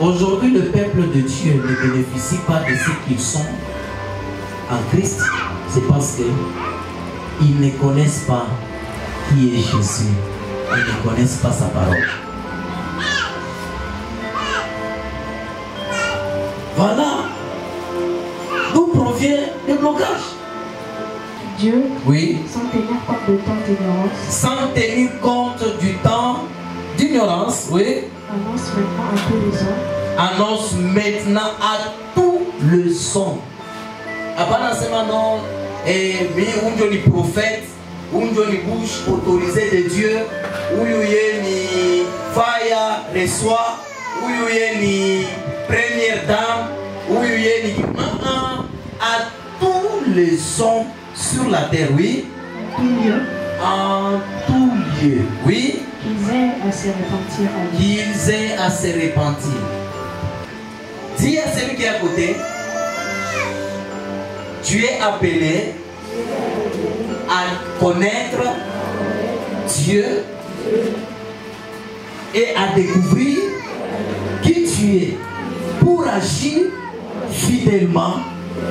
Aujourd'hui, le peuple de Dieu ne bénéficie pas de ce qu'ils sont en Christ. C'est parce qu'ils ne connaissent pas qui est Jésus. Ils ne connaissent pas sa parole. Voilà d'où provient le blocage. Dieu, Oui. sans tenir compte du temps d'ignorance, Sans tenir compte du temps d'ignorance, oui. annonce maintenant à tous les hommes Annonce maintenant à tous les hommes. Apana sema non, mi unjo ni prophète, unjo ni bouche autorisée de Dieu, uyuye ni fire reçoit, uyuye ni première dame, uyuye ni à tous les hommes sur la terre, oui. en tout lieu, En tout lieu, oui. qu'ils aient à se repentir en lui. Qu'ils aient à se repentir. Dis à celui qui est à côté, tu es appelé à connaître Dieu et à découvrir qui tu es pour agir fidèlement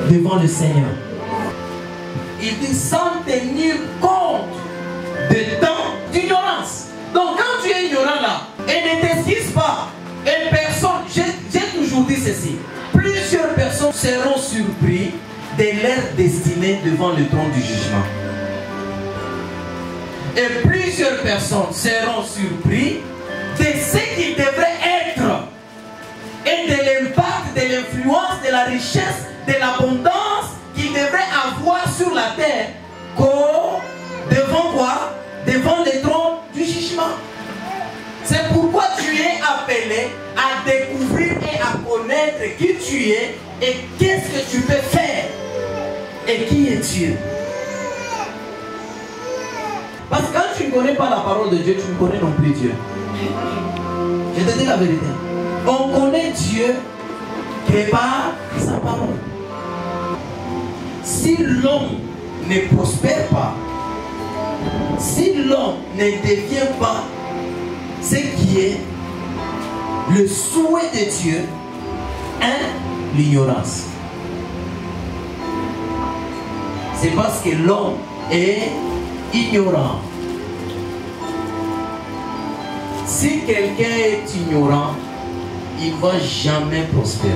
devant le Seigneur. Il dit sans tenir compte de temps d'ignorance. Donc quand tu es ignorant là, et ne t'excuse pas, et personne, j'ai toujours dit ceci, plusieurs personnes seront surpris de leur destinée devant le trône du jugement. Et plusieurs personnes seront surpris de ce qu'ils devraient être et de l'impact, de l'influence, de la richesse, de l'abondance qu'ils devraient avoir sur la terre devant quoi? Devant le trône du jugement. C'est pourquoi tu es appelé à découvrir et à connaître qui tu es et qu'est-ce que tu peux faire et qui est Dieu. Parce que quand tu ne connais pas la parole de Dieu, tu ne connais non plus Dieu. Je te dis la vérité. On connaît Dieu que par sa parole. Si l'homme ne prospère pas, si l'homme ne devient pas ce qui est le souhait de Dieu, l'ignorance. C'est parce que l'homme est ignorant. Si quelqu'un est ignorant, il ne va jamais prospérer.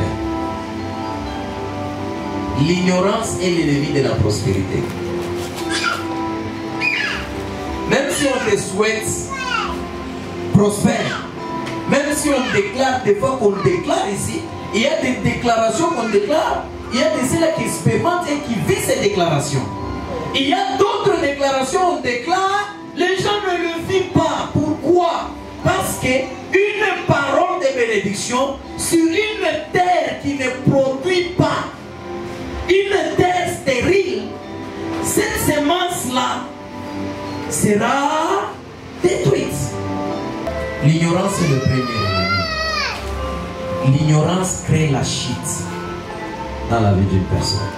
L'ignorance est l'ennemi de la prospérité. Même si on te souhaite prospère, même si on déclare, des fois qu'on déclare ici, il y a des déclarations qu'on déclare, il y a des ceux qui expérimentent et qui vivent ces déclarations. Il y a d'autres déclarations qu'on déclare, les gens ne le vivent pas. Pourquoi? Parce qu'une parole de bénédiction sur une terre qui ne produit pas, une terre stérile, cette semence-là sera détruite. L'ignorance est le premier ennemi. L'ignorance crée la chute dans la vie d'une personne.